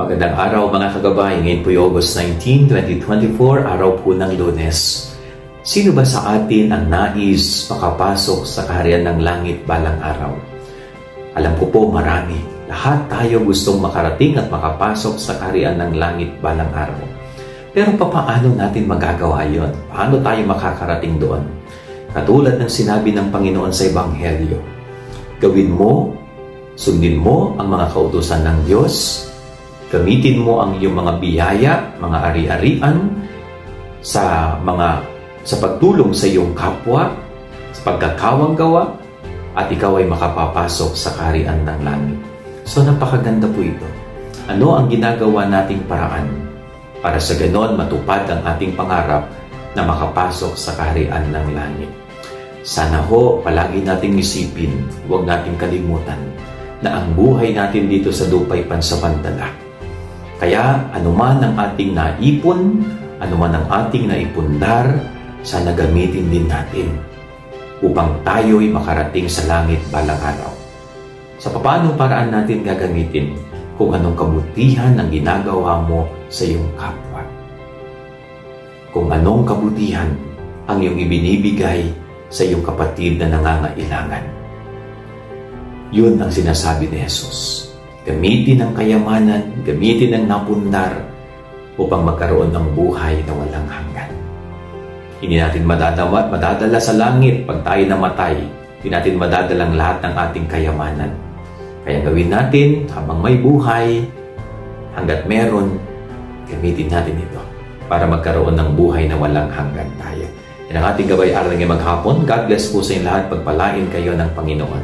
Magandang araw mga kagabay. Ngayon po August 19, 2024, araw po ng Lunes. Sino ba sa atin ang nais makapasok sa kaharian ng langit balang araw? Alam ko po marami. Lahat tayo gustong makarating at makapasok sa kaharian ng langit balang araw. Pero paano natin magagawa yon? Paano tayo makakarating doon? Katulad ng sinabi ng Panginoon sa Ebanghelyo, gawin mo, sundin mo ang mga kautusan ng Diyos, gamitin mo ang iyong mga biyaya, mga ari-arian sa pagtulong sa iyong kapwa, sa pagkakawang gawa, at ikaw ay makapapasok sa kaharian ng langit. So napakaganda po ito. Ano ang ginagawa nating paraan para sa ganon matupad ang ating pangarap na makapasok sa kaharian ng langit? Sana ho, palagi nating isipin, huwag nating kalimutan na ang buhay natin dito sa lupa'y pansamantala. Kaya anuman ang ating naipon, anuman ang ating naipundar, sana gamitin din natin upang tayo'y makarating sa langit balang araw. Sa paano paraan natin gagamitin kung anong kabutihan ang ginagawa mo sa iyong kapwa? Kung anong kabutihan ang iyong ibinibigay sa iyong kapatid na nangangailangan. Yun ang sinasabi ni Jesus. Gamitin ang kayamanan, gamitin ang napundar upang magkaroon ng buhay na walang hanggan. Hindi natin madadala sa langit pag tayo namatay. Hindi natin madadalang lahat ng ating kayamanan. Kaya gawin natin habang may buhay, hanggat meron, gamitin natin ito para magkaroon ng buhay na walang hanggan tayo. Yan ang ating gabay-aral ngayong maghapon. God bless po sa inyo lahat. Pagpalain kayo ng Panginoon.